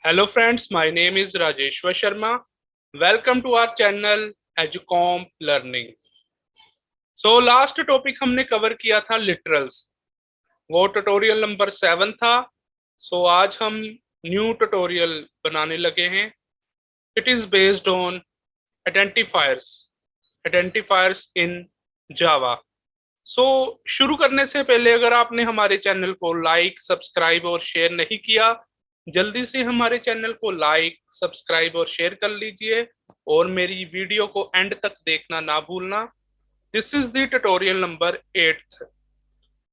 Hello friends, my name is Rajeshwar Sharma. Welcome to our channel Educomp Learning. So last topic हमने cover किया था literals, वो tutorial number 7 था. सो आज हम न्यू ट्यूटोरियल बनाने लगे हैं. It is based on identifiers in Java. So शुरू करने से पहले अगर आपने हमारे चैनल को लाइक, सब्सक्राइब और शेयर नहीं किया, जल्दी से हमारे चैनल को लाइक, सब्सक्राइब और शेयर कर लीजिए और मेरी वीडियो को एंड तक देखना ना भूलना. This is the tutorial number 8.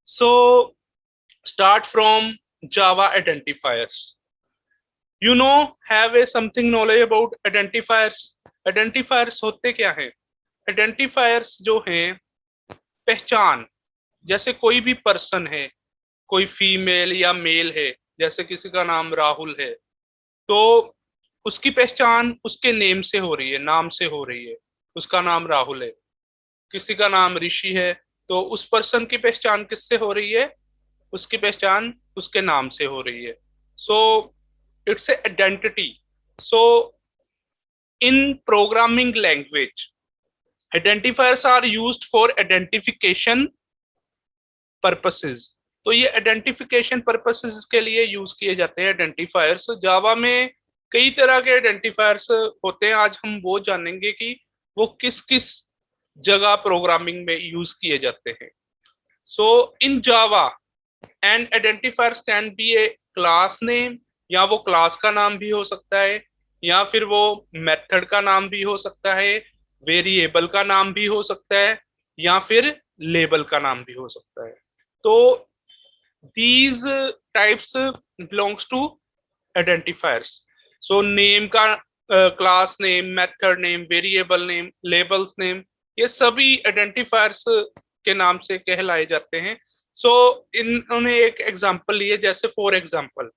So start from Java identifiers. You know have a something knowledge about identifiers. Identifiers होते क्या हैं? आइडेंटिफायर्स जो हैं पहचान, जैसे कोई भी पर्सन है, कोई फीमेल या मेल है, जैसे किसी का नाम राहुल है तो उसकी पहचान उसके नेम से हो रही है, नाम से हो रही है, उसका नाम राहुल है. किसी का नाम ऋषि है तो उस पर्सन की पहचान किससे हो रही है? उसकी पहचान उसके नाम से हो रही है. So it's a identity. So in programming language identifiers are used for identification purposes. तो ये आइडेंटिफिकेशन पर्पसेस के लिए यूज किए जाते हैं आइडेंटिफायर्स. जावा में कई तरह के आइडेंटिफायर्स होते हैं. आज हम वो जानेंगे कि वो किस किस जगह प्रोग्रामिंग में यूज किए जाते हैं. So in Java and identifiers can be a class name, या वो क्लास का नाम भी हो सकता है, या फिर वो मेथड का नाम भी हो सकता है, वेरिएबल का नाम भी हो सकता है, या फिर लेबल का नाम भी हो सकता है. तो these types belongs to identifiers. So name का class name, method name, variable name, labels name, ये सभी identifiers के नाम से कहलाए जाते हैं. So इन्होंने एक एग्जांपल लिए, जैसे फॉर एग्जांपल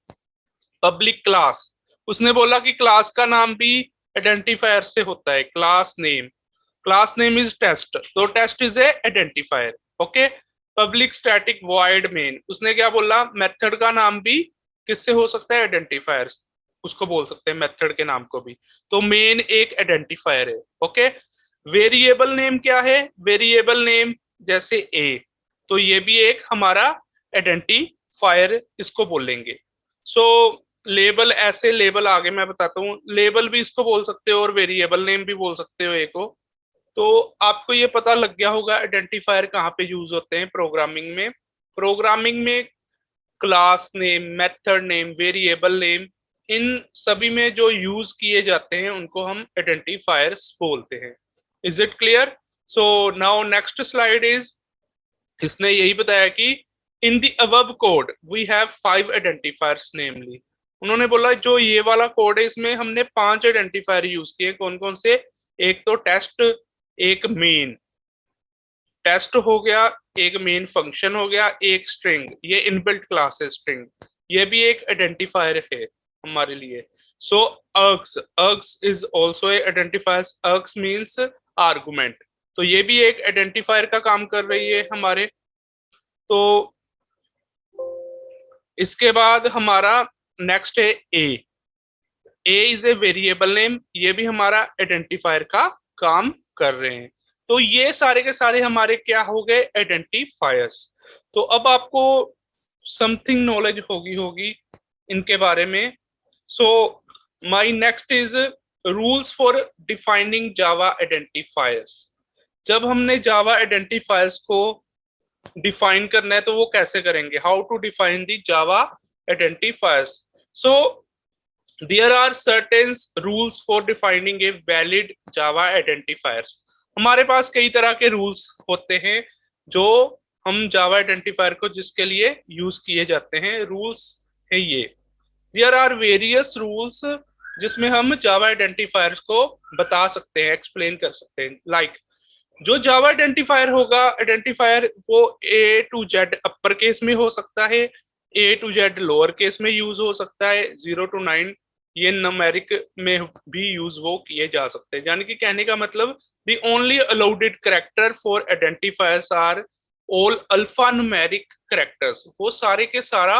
पब्लिक क्लास. उसने बोला कि क्लास का नाम भी आइडेंटिफायर से होता है. क्लास नेम इज टेस्ट, तो test is a identifier. Okay. Public static void main, उसने क्या बोला? मेथड का नाम भी किससे हो सकता है? आइडेंटिफायर्स, उसको बोल सकते हैं मेथड के नाम को भी. तो मेन एक आइडेंटिफायर है. ओके. वेरिएबल नेम क्या है? वेरिएबल नेम जैसे ए, तो ये भी एक हमारा आइडेंटिफायर इसको बोलेंगे. सो लेबल, ऐसे लेबल आगे मैं बताता हूँ. लेबल भी इसको बोल सकते हो और वेरिएबल नेम भी बोल सकते हो एक को. तो आपको ये पता लग गया होगा आइडेंटिफायर कहाँ पे यूज होते हैं प्रोग्रामिंग में. प्रोग्रामिंग में class name, method name, variable name, इन सभी में जो यूज किए जाते हैं उनको हम आइडेंटिफायर्स बोलते हैं. Is it clear? So now next slide is, इसने यही बताया कि in the above code we have 5 identifiers. Namely उन्होंने बोला जो ये वाला कोड है इसमें हमने 5 आइडेंटिफायर यूज किए. कौन कौन से? एक तो टेस्ट, एक मेन, टेस्ट हो गया, एक मेन फंक्शन हो गया, एक स्ट्रिंग, ये इनबिल्ट क्लास है स्ट्रिंग, ये भी एक आइडेंटिफायर है हमारे लिए. So args is also a identifier. Args means argument, तो ये भी एक आइडेंटिफायर का काम कर रही है हमारे. तो इसके बाद हमारा नेक्स्ट है ए. इज ए वेरिएबल नेम, ये भी हमारा आइडेंटिफायर का काम कर रहे हैं. तो ये सारे के सारे हमारे क्या हो गए? आइडेंटिफायर्स. तो अब आपको समथिंग नॉलेज होगी इनके बारे में. So my next is rules for defining Java identifiers. जब हमने जावा आइडेंटिफायर्स को डिफाइन करना है तो वो कैसे करेंगे? How to define the Java identifiers. So there are certain rules for defining a valid java identifiers. हमारे पास कई तरह के रूल्स होते हैं जो हम जावा आइडेंटिफायर को जिसके लिए यूज किए जाते हैं. रूल्स है ये. there are various rules जिसमें हम जावा आइडेंटिफायर्स को बता सकते हैं, एक्सप्लेन कर सकते हैं. लाइक जो जावा आइडेंटिफायर होगा, आइडेंटिफायर वो ए टू जेड अपर केस में हो सकता है, ए टू जेड लोअर केस में यूज हो सकता है, 0 to 9 ये न्यूमेरिक में भी यूज वो किए जा सकते हैं. यानी कि कहने का मतलब the only allowed character for identifiers are all alpha numeric characters. वो सारे के सारा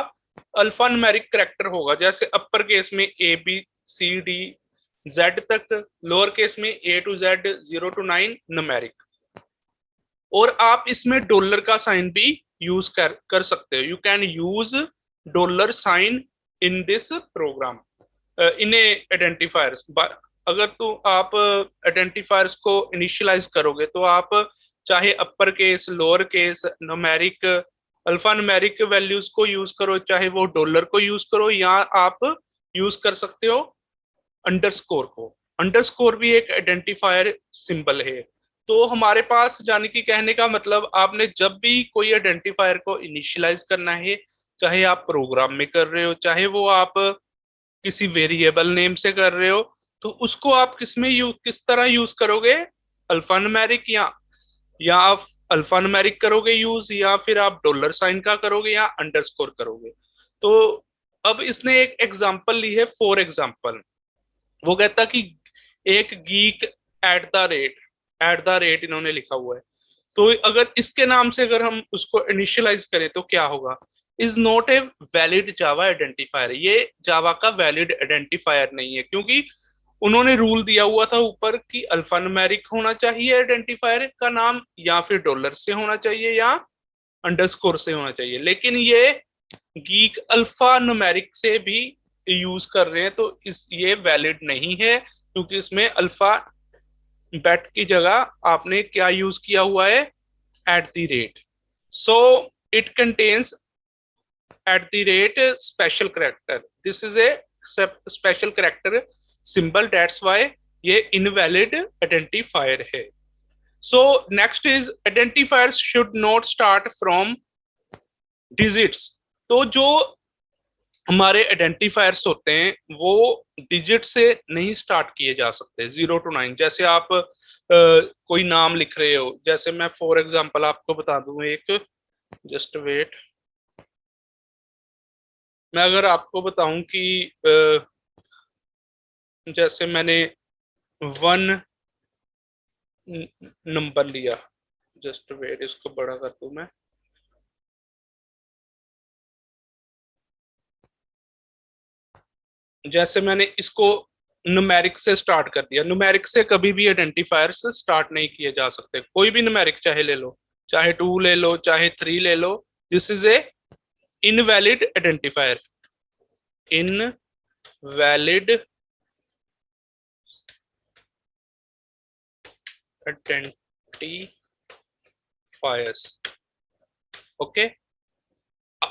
अल्फा न्यूमेरिक कैरेक्टर होगा, जैसे अपर केस में ABCD Z तक, लोअर केस में A to Z 0 to 9 numeric. और आप इसमें डॉलर का साइन भी यूज कर सकते हो। You can use dollar sign in this program in identifiers. अगर तो आप आइडेंटिफायर्स को इनिशियलाइज करोगे तो आप चाहे upper case, lower case, numeric, alpha numeric values को यूज करो, चाहे वो डॉलर को यूज करो, या आप यूज कर सकते हो अंडरस्कोर को। अंडरस्कोर भी एक आइडेंटिफायर सिंबल है। तो हमारे पास जाने की कहने का मतलब, आपने जब भी कोई आइडेंटिफायर को इनिशियलाइज करना है, चाहे आप प्रोग्राम में कर रहे हो, चाहे वो आप किसी वेरिएबल नेम से कर रहे हो, तो उसको आप किस तरह यूज करोगे? अल्फा न्यूमेरिक, या आप अल्फा न्यूमेरिक करोगे यूज, या फिर आप डॉलर साइन का करोगे, या अंडरस्कोर करोगे। तो अब इसने एक एग्जांपल ली है, फॉर एग्जांपल। वो कहता कि एक गीक एट द रेट इन्होंने लिखा हुआ है। तो अगर इसके नाम से अगर हम उसको इनिशियलाइज करें तो क्या होगा? Is not a valid Java identifier. ये जावा का वैलिड आइडेंटिफायर नहीं है, क्योंकि उन्होंने रूल दिया हुआ था ऊपर कि अल्फा न्यूमेरिक होना चाहिए आइडेंटिफायर का नाम, या फिर डॉलर से होना चाहिए, या अंडरस्कोर से होना चाहिए। लेकिन ये गीक अल्फा न्यूमेरिक से भी यूज कर रहे हैं, तो ये वैलिड नहीं है, क्योंकि इसमें अल्फा बेट की जगह आपने क्या यूज किया हुआ है? At the rate. So it contains at the rate special character. This is A special character symbol, that's why ये इनवैलिड आइडेंटिफायर है। So next is identifiers should not start from digits. तो जो हमारे identifiers होते हैं वो digit से नहीं स्टार्ट किए जा सकते, 0 to 9। जैसे आप कोई नाम लिख रहे हो, जैसे मैं फॉर एग्जांपल आपको बता दूं एक, जस्ट वेट। मैं अगर आपको बताऊं कि जैसे मैंने 1 नंबर लिया, जस्ट वेट, इसको बड़ा कर दूं मैं। जैसे मैंने इसको न्यूमेरिक से स्टार्ट कर दिया। न्यूमेरिक से कभी भी आइडेंटिफायर्स स्टार्ट नहीं किए जा सकते, कोई भी न्यूमेरिक चाहे ले लो, चाहे 2 ले लो, चाहे 3 ले लो। This is a invalid identifier. Invalid identifiers. Okay.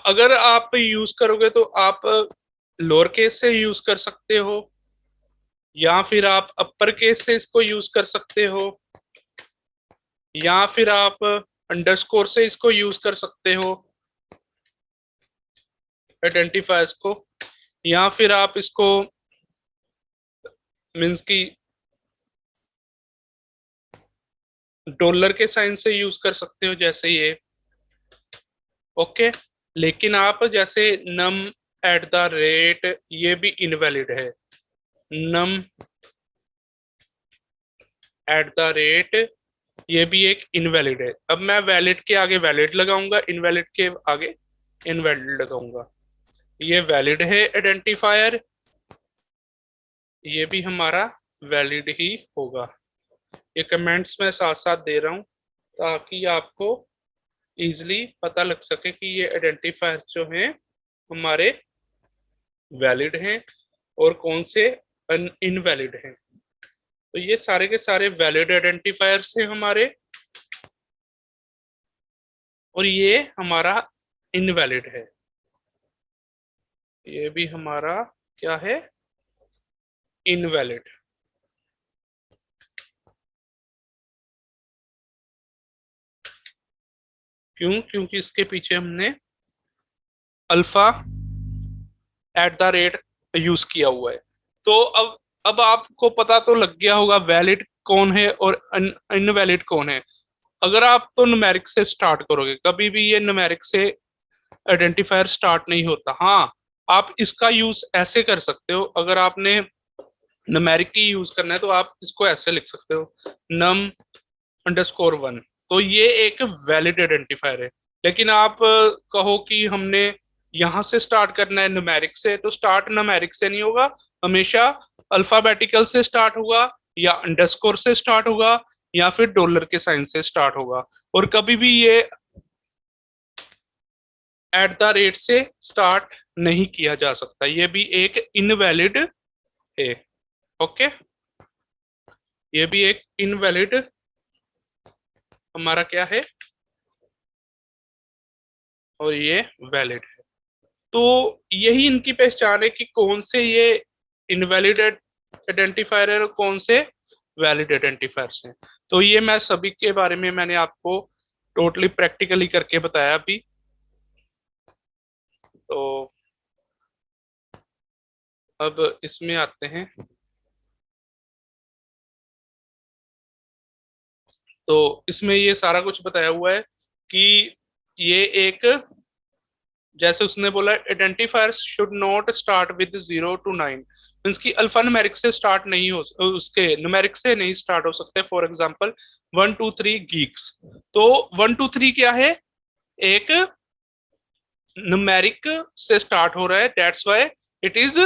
अगर आप यूज करोगे तो आप लोअर केस से यूज कर सकते हो, या फिर आप अपर केस से इसको यूज कर सकते हो, या फिर आप अंडरस्कोर से इसको यूज कर सकते हो आइडेंटिफायर्स को, या फिर आप इसको मीन्स की डॉलर के साइन से यूज कर सकते हो, जैसे ये। ओके। लेकिन आप जैसे नम एट द रेट, ये भी इनवैलिड है। नम एट द रेट, ये भी एक इनवैलिड है। अब मैं वैलिड के आगे वैलिड लगाऊंगा, इनवैलिड के आगे इनवैलिड लगाऊंगा। ये वैलिड है आइडेंटिफायर, ये भी हमारा वैलिड ही होगा। ये कमेंट्स में साथ साथ दे रहा हूं ताकि आपको इजीली पता लग सके कि ये आइडेंटिफायर जो हैं हमारे वैलिड हैं और कौन से इनवैलिड हैं। तो ये सारे के सारे वैलिड आइडेंटिफायर्स हैं हमारे, और ये हमारा इनवैलिड है। ये भी हमारा क्या है? इनवैलिड। क्यों? क्योंकि इसके पीछे हमने alpha at the rate use किया हुआ है। तो अब आपको पता तो लग गया होगा वैलिड कौन है और इनवैलिड कौन है। अगर आप तो न्यूमेरिक से स्टार्ट करोगे, कभी भी ये न्यूमेरिक से आइडेंटिफायर स्टार्ट नहीं होता। हाँ, आप इसका यूज ऐसे कर सकते हो। अगर आपने न्यूमेरिक की यूज करना है तो आप इसको ऐसे लिख सकते हो, num_1। तो ये एक वैलिड आइडेंटिफायर है। लेकिन आप कहो कि हमने यहां से स्टार्ट करना है न्यूमेरिक से, तो स्टार्ट न्यूमेरिक से नहीं होगा, हमेशा अल्फाबेटिकल से स्टार्ट होगा, या अंडरस्कोर से स्टार्ट होगा, या फिर डॉलर के साइन से स्टार्ट होगा। और कभी भी ये एट द रेट से स्टार्ट नहीं किया जा सकता, ये भी एक इनवैलिड है। ओके, ये भी एक इनवैलिड हमारा क्या है, और ये वैलिड है। तो यही इनकी पहचान है कि कौन से ये इनवैलिड आइडेंटिफायर है और कौन से वैलिड आइडेंटिफायर्स हैं। तो ये मैं सभी के बारे में मैंने आपको टोटली प्रैक्टिकली करके बताया अभी। तो अब इसमें आते हैं। तो इसमें ये सारा कुछ बताया हुआ है कि ये एक, जैसे उसने बोला identifiers should not start with 0 to 9, means की अल्फा न्यूमेरिक से स्टार्ट नहीं हो, उसके न्यूमेरिक से नहीं स्टार्ट हो सकते। फॉर एग्जांपल 1 2 3 गीक्स, तो 1 2 3 क्या है, एक न्यूमेरिक से स्टार्ट हो रहा है, that's why it is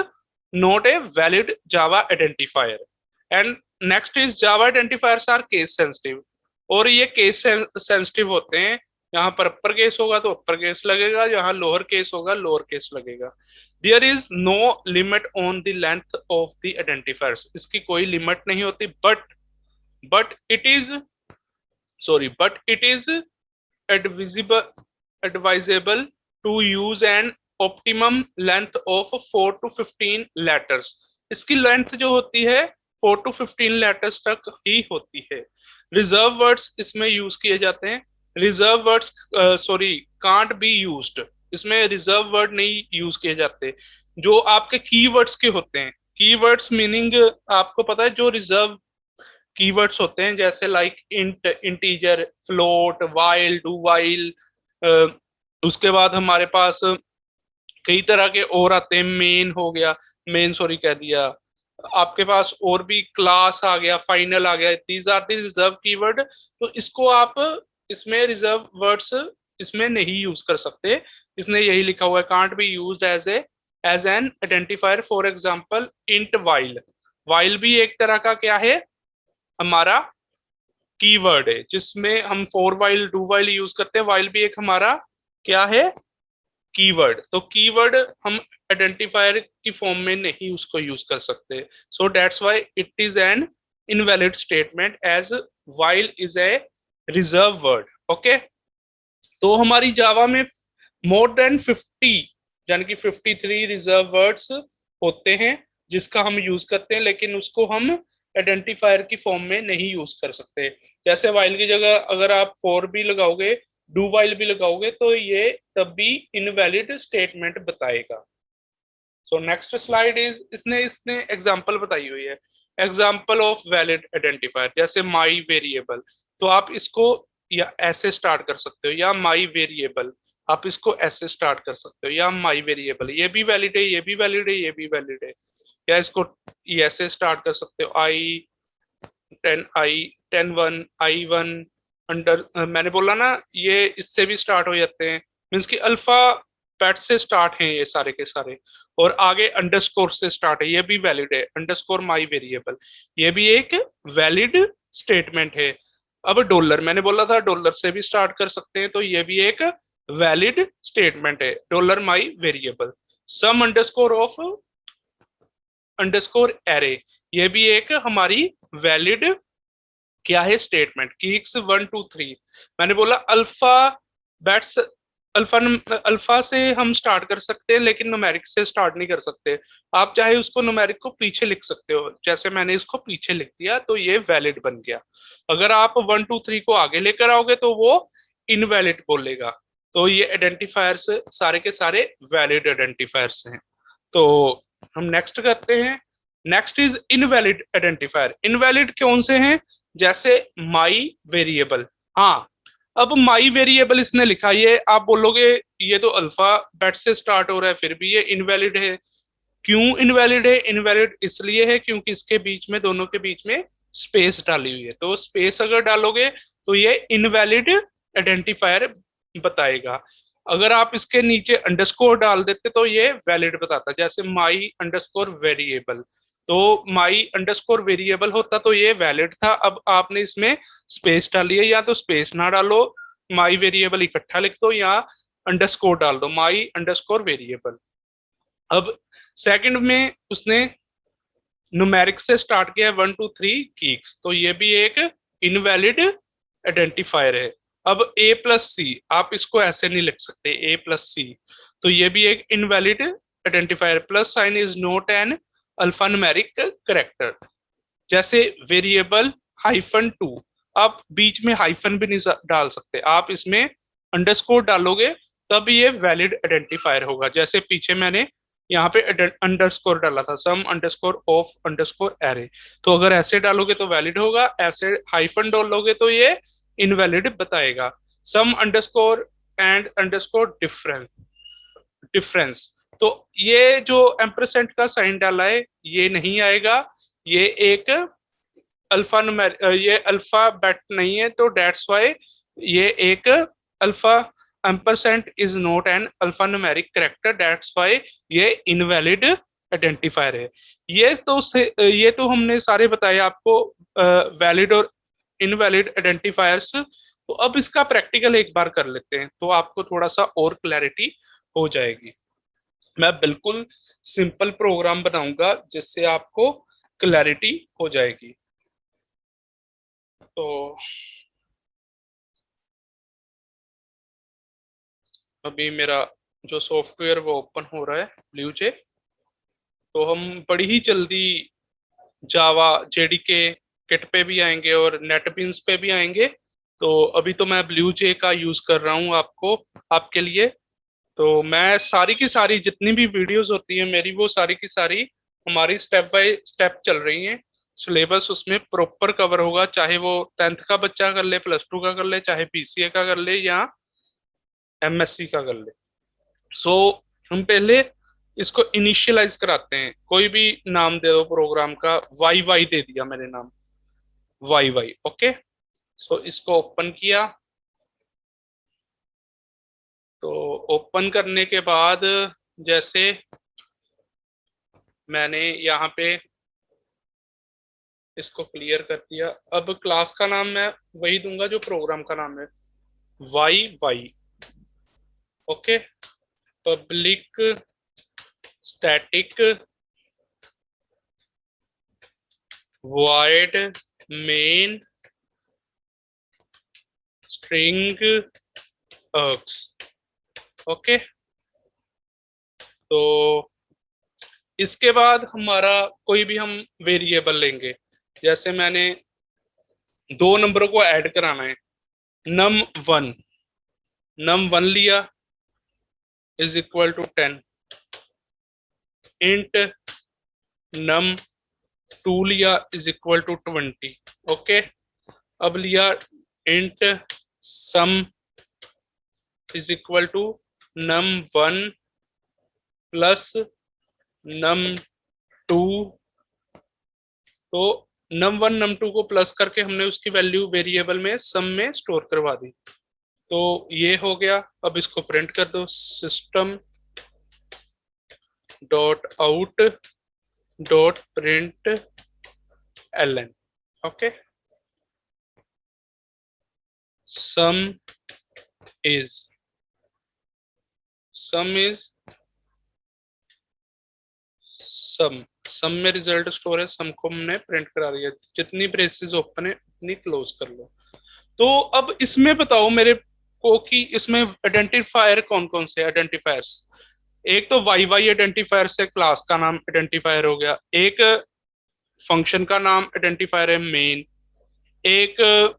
not a valid Java identifier. And next is Java identifiers are case sensitive, और ये केस सेंसिटिव होते हैं। यहाँ पर अपर केस होगा तो अपर केस लगेगा, यहाँ लोअर केस होगा लोअर केस लगेगा। There is no limit on the length of the identifiers, इसकी कोई लिमिट नहीं होती, but it is advisable advisable to use an optimum length of 4 to 15 letters। इसकी लेंथ जो होती है 4 to 15 letters तक ही होती है। रिजर्व वर्ड्स इसमें यूज किए जाते हैं। Reserve words can't be used, इसमें रिजर्व वर्ड नहीं यूज किए जाते। जो आपके कीवर्ड्स के होते हैं, कीवर्ड्स मीनिंग आपको पता है, जो रिजर्व कीवर्ड्स होते हैं, जैसे like int, integer, float, while, do while. उसके बाद हमारे पास कई तरह के और आते हैं, मेन हो गया, मेन सॉरी कह दिया, आपके पास और भी क्लास आ गया, फाइनल आ गया, these are the reserve keyword. तो इसको आप इसमें रिजर्व वर्ड्स इसमें नहीं यूज कर सकते। इसने यही लिखा हुआ है, can't be used as an identifier. For example int while, while भी एक तरह का क्या है, हमारा कीवर्ड है, जिसमें हम for while, do while use करते हैं। वाइल भी एक हमारा क्या है, कीवर्ड। तो कीवर्ड हम आइडेंटिफायर की फॉर्म में नहीं उसको यूज कर सकते। So that's why it is an invalid statement, as while is a reserve word. Okay, तो हमारी जावा में मोर देन 50 यानी कि 53 रिजर्व वर्ड्स होते हैं जिसका हम यूज करते हैं, लेकिन उसको हम आइडेंटिफायर की फॉर्म में नहीं यूज कर सकते। जैसे वाइल की जगह अगर आप फॉर भी लगाओगे, डू वाइल भी लगाओगे, तो ये तब भी इनवैलिड स्टेटमेंट बताएगा। सो नेक्स्ट स्लाइड इज, इसने इसने एग्जांपल बताई हुई है, एग्जांपल ऑफ वैलिड आइडेंटिफायर। जैसे माई वेरिएबल, तो आप इसको या ऐसे स्टार्ट कर सकते हो, या माई वेरिएबल, आप इसको ऐसे स्टार्ट कर सकते हो, या माई वेरिएबल, ये भी वैलिड है, ये भी वैलिड है, ये भी वैलिड है। या इसको ऐसे स्टार्ट कर सकते हो, I10 I1 अंडर, मैंने बोला ना ये इससे भी स्टार्ट हो जाते हैं, मीन्स कि अल्फा पैट से स्टार्ट हैं ये सारे के सारे, और आगे अंडरस्कोर से स्टार्ट है, ये भी वैलिड है, अंडरस्कोर माई वेरिएबल, ये भी एक वैलिड स्टेटमेंट है। अब डॉलर, मैंने बोला था डॉलर से भी स्टार्ट कर सकते हैं, तो ये भी एक वैलिड स्टेटमेंट है, dollar my variable. Sum underscore of underscore array, ये भी एक हमारी वैलिड क्या है स्टेटमेंट। कीक्स 1 2 3, मैंने बोला अल्फा बैट्स, अल्फा से हम स्टार्ट कर सकते हैं, लेकिन न्यूमेरिक से स्टार्ट नहीं कर सकते। आप चाहे उसको न्यूमेरिक को पीछे लिख सकते हो, जैसे मैंने इसको पीछे लिख दिया तो ये वैलिड बन गया। अगर आप 1 2 3 को आगे लेकर आओगे तो वो इनवैलिड बोलेगा। तो ये आइडेंटिफायर्स सारे के सारे वैलिड आइडेंटिफायर्स हैं। तो हम नेक्स्ट करते हैं। Next is invalid identifier. Invalid कौन से हैं, जैसे माई वेरिएबल। हाँ, अब माई वेरिएबल इसने लिखा, ये आप बोलोगे ये तो अल्फाबेट से स्टार्ट हो रहा है, फिर भी ये इनवैलिड है। क्यों इनवैलिड है, इनवैलिड इसलिए है क्योंकि इसके बीच में, दोनों के बीच में स्पेस डाली हुई है। तो स्पेस अगर डालोगे तो ये इनवैलिड आइडेंटिफायर बताएगा। अगर आप इसके नीचे अंडरस्कोर डाल देते तो ये वैलिड बताता, जैसे माई अंडरस्कोर वेरिएबल, तो माई अंडरस्कोर वेरिएबल होता तो ये वैलिड था। अब आपने इसमें स्पेस डाली है, या तो स्पेस ना डालो, माई वेरिएबल इकट्ठा लिख दो, या अंडरस्कोर डाल दो, माई अंडरस्कोर वेरिएबल। अब सेकंड में उसने न्यूमेरिक से स्टार्ट किया 1 2 3 गीक्स, तो ये भी एक इनवैलिड आइडेंटिफायर है। अब a प्लस सी, आप इसको ऐसे नहीं लिख सकते a प्लस सी, तो ये भी एक invalid identifier. Plus sign is not an alpha numeric character. जैसे वेरिएबल -2, आप बीच में हाइफन भी नहीं डाल सकते, आप इसमें अंडरस्कोर डालोगे तब ये वैलिड आइडेंटिफायर होगा। जैसे पीछे मैंने यहाँ पे अंडरस्कोर डाला था, सम अंडरस्कोर ऑफ अंडरस्कोर एरे, तो अगर ऐसे डालोगे तो वैलिड होगा, ऐसे हाइफन डालोगे तो ये इनवैलिड बताएगा। सम अंडरस्कोर एंड अंडरस्कोर डिफरेंस, तो ये जो एम्परसेंट का साइन डाला है ये नहीं आएगा, ये एक अल्फा ये अल्फाबेट नहीं है, तो डेट्स वाई ये एक alpha ampersand is not an alpha numeric character, that's why ये इनवैलिड आइडेंटिफायर है। ये तो हमने सारे बताए आपको वैलिड और इनवैलिड आइडेंटिफायर्स। तो अब इसका प्रैक्टिकल एक बार कर लेते हैं, तो आपको थोड़ा सा और क्लैरिटी हो जाएगी। मैं बिल्कुल सिंपल प्रोग्राम बनाऊंगा जिससे आपको क्लैरिटी हो जाएगी। तो अभी मेरा जो सॉफ्टवेयर वो ओपन हो रहा है ब्लूजे, तो हम बड़ी ही जल्दी जावा जेडीके किट पे भी आएंगे और नेटबीन्स पे भी आएंगे। तो अभी तो मैं ब्लूजे का यूज कर रहा हूँ आपके लिए। तो मैं सारी की सारी जितनी भी वीडियोस होती है मेरी, वो सारी की सारी हमारी स्टेप बाय स्टेप चल रही हैं। सिलेबस उसमें प्रॉपर कवर होगा, चाहे वो 10th का बच्चा कर ले, +2 का कर ले, चाहे बीसीए का कर ले या एमएससी का कर ले। सो हम पहले इसको इनिशियलाइज कराते हैं। कोई भी नाम दे दो प्रोग्राम का, वाई वाई दे दिया मैंने नाम, वाई वाई, ओके। सो इसको ओपन किया, तो ओपन करने के बाद जैसे मैंने यहाँ पे इसको क्लियर कर दिया, अब क्लास का नाम मैं वही दूंगा जो प्रोग्राम का नाम है, Y Y, okay. Public static void main string args, okay. तो इसके बाद हमारा कोई भी हम वेरिएबल लेंगे, जैसे मैंने 2 नंबरों को ऐड कराना है, num1 लिया is equal to 10, int num2 लिया इज इक्वल टू 20, ओके। अब लिया int sum is equal to num1 plus num2, तो num1 num2 को प्लस करके हमने उसकी वैल्यू वेरिएबल में सम में स्टोर करवा दी। तो ये हो गया। अब इसको प्रिंट कर दो, system dot out dot println, okay. Sum is sum में रिजल्ट स्टोर है, सम को हमने प्रिंट करा दिया। जितनी ब्रेसेस ओपन है उतनी क्लोज कर लो। तो अब इसमें बताओ मेरे को कि इसमें आइडेंटिफायर कौन कौन से आइडेंटिफायर्स। एक तो वाई वाई आइडेंटिफायर से क्लास का नाम आइडेंटिफायर हो गया, एक फंक्शन का नाम आइडेंटिफायर है मेन, एक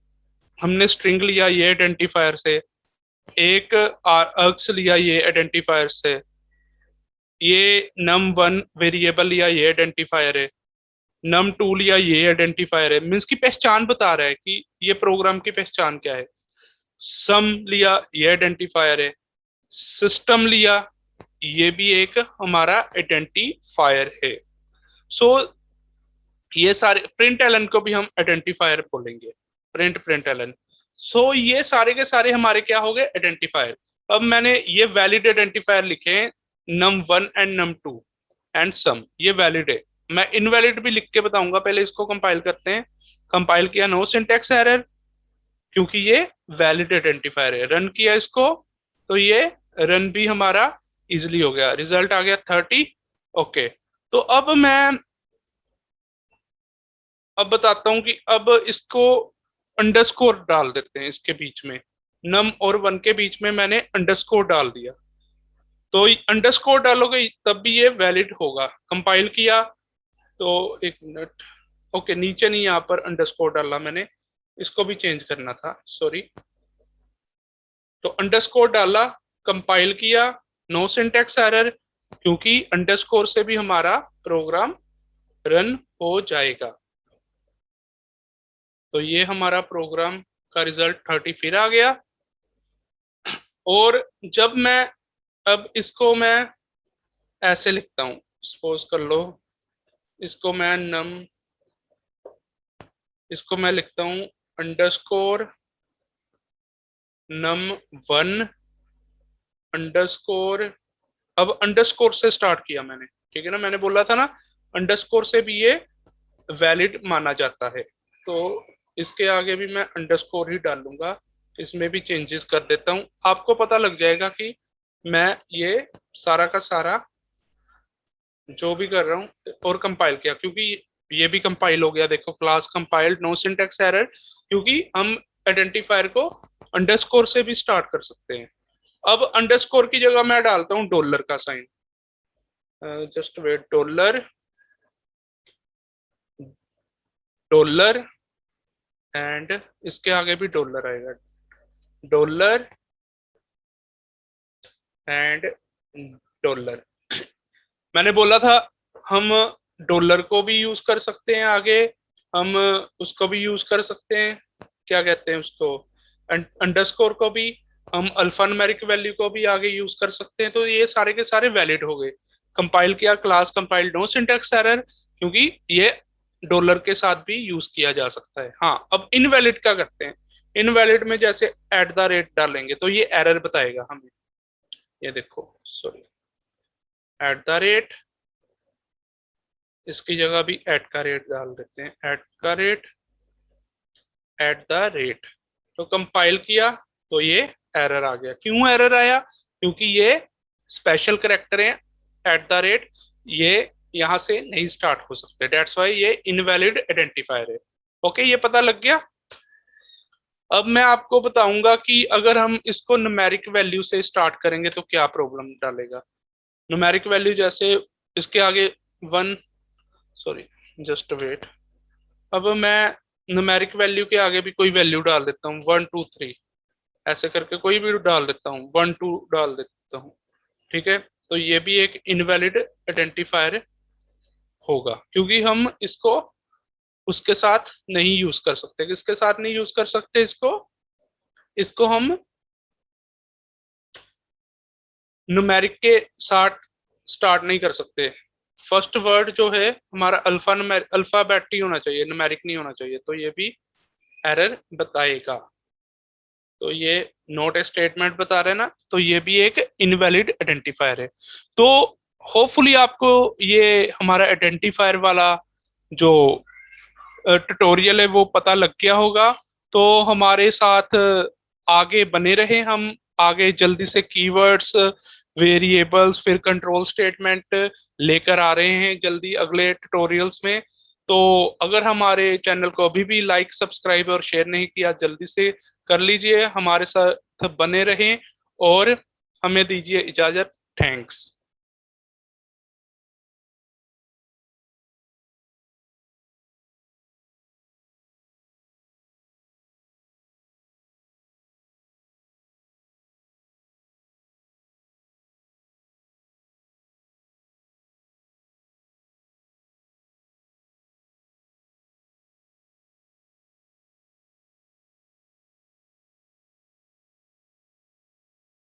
हमने स्ट्रिंग लिया ये आइडेंटिफायर से, एक आर्ग्स लिया ये आइडेंटिफायर से, ये num1 वेरिएबल लिया ये आइडेंटिफायर है, num2 लिया ये आइडेंटिफायर है। मीन्स की पहचान बता रहा है कि ये प्रोग्राम की पहचान क्या है। सम लिया ये आइडेंटिफायर है, सिस्टम लिया ये भी एक हमारा आइडेंटिफायर है। सो ये सारे, प्रिंट एलन को भी हम आइडेंटिफायर बोलेंगे, प्रिंट एलन। सो ये सारे के सारे हमारे क्या हो गए, आइडेंटिफायर। अब मैंने ये वैलिड आइडेंटिफायर लिखे हैं num1 and num2 and some, ये वैलिड है। मैं इनवैलिड भी लिख के बताऊंगा, पहले इसको कंपाइल करते हैं। कंपाइल किया, नो सिंटैक्स एरर, क्योंकि ये वैलिड आइडेंटिफायर है। रन किया इसको, तो ये रन भी हमारा इजिली हो गया, रिजल्ट आ गया 30। ओके, तो अब बताता हूं कि अब इसको अंडरस्कोर डाल देते हैं इसके बीच में। नम और वन के बीच में मैंने अंडरस्कोर डाल दिया, तो अंडरस्कोर डालोगे तब भी ये वैलिड होगा। कंपाइल किया तो एक मिनट, ओके नीचे नहीं, यहाँ पर अंडरस्कोर डाला मैंने, इसको भी चेंज करना था, सॉरी। तो अंडरस्कोर डाला, कंपाइल किया, नो सिंटैक्स एरर, क्योंकि अंडरस्कोर से भी हमारा प्रोग्राम रन हो जाएगा। तो ये हमारा प्रोग्राम का रिजल्ट 30 फिर आ गया। और जब मैं अब इसको मैं ऐसे लिखता हूं, सपोज कर लो इसको मैं इसको मैं लिखता हूं अंडरस्कोर num1 अंडरस्कोर, अब अंडरस्कोर से स्टार्ट किया मैंने, ठीक है ना, मैंने बोला था ना अंडरस्कोर से भी ये वैलिड माना जाता है। तो इसके आगे भी मैं अंडरस्कोर ही डालूंगा, इसमें भी चेंजेस कर देता हूं, आपको पता लग जाएगा कि मैं ये सारा का सारा जो भी कर रहा हूं। और कंपाइल किया, क्योंकि ये भी कंपाइल हो गया, देखो class compiled, no syntax error, क्योंकि हम आइडेंटिफायर को अंडरस्कोर से भी स्टार्ट कर सकते हैं। अब अंडरस्कोर की जगह मैं डालता हूं डॉलर का sign, just wait, dollar and इसके आगे भी डॉलर आएगा, डॉलर एंड डॉलर। मैंने बोला था हम डॉलर को भी यूज कर सकते हैं आगे, हम उसको भी यूज कर सकते हैं, क्या कहते हैं उसको, अंडरस्कोर को भी, हम अल्फान्यूमेरिक वैल्यू को भी आगे यूज कर सकते हैं। तो ये सारे के सारे वैलिड हो गए। कंपाइल किया, class compiled, no syntax error, क्योंकि ये डॉलर के साथ भी यूज किया जा सकता है। हाँ, अब इनवैलिड का करते हैं। इनवैलिड में जैसे एट द रेट डालेंगे तो ये एरर बताएगा हमें, ये देखो, सॉरी, एट द रेट, इसकी जगह भी एट का रेट डाल देते हैं, एट का रेट, एट द रेट। तो कंपाइल किया तो ये एरर आ गया। क्यों एरर आया? क्योंकि ये स्पेशल करेक्टर है, एट द रेट, ये यहां से नहीं स्टार्ट हो सकते, डेट्स वाई ये इनवैलिड आइडेंटिफायर है। ओके, ये पता लग गया। अब मैं आपको बताऊंगा कि अगर हम इसको न्यूमेरिक वैल्यू से स्टार्ट करेंगे तो क्या प्रॉब्लम डालेगा। न्यूमेरिक वैल्यू जैसे इसके आगे वन, सॉरी जस्ट वेट, अब मैं न्यूमेरिक वैल्यू के आगे भी कोई वैल्यू डाल देता हूँ, 1 2 3 ऐसे करके कोई भी डाल देता हूँ, 1 2 डाल देता हूँ, ठीक है। तो ये भी एक इनवैलिड आइडेंटिफायर होगा, क्योंकि हम इसको उसके साथ नहीं यूज कर सकते। किसके साथ नहीं यूज कर सकते इसको? इसको हम न्यूमेरिक के साथ स्टार्ट नहीं कर सकते। फर्स्ट वर्ड जो है हमारा अल्फाबेट ही होना चाहिए, न्यूमेरिक नहीं होना चाहिए, तो ये भी एरर बताएगा। तो ये नोट स्टेटमेंट बता रहे हैं ना, तो ये भी एक इनवैलिड आइडेंटिफायर है। तो होपफुली आपको ये हमारा आइडेंटिफायर वाला जो ट्यूटोरियल है वो पता लग गया होगा। तो हमारे साथ आगे बने रहे, हम आगे जल्दी से कीवर्ड्स, वेरिएबल्स, फिर कंट्रोल स्टेटमेंट लेकर आ रहे हैं जल्दी अगले ट्यूटोरियल्स में। तो अगर हमारे चैनल को अभी भी लाइक, सब्सक्राइब और शेयर नहीं किया, जल्दी से कर लीजिए, हमारे साथ बने रहें और हमें दीजिए इजाजत। थैंक्स।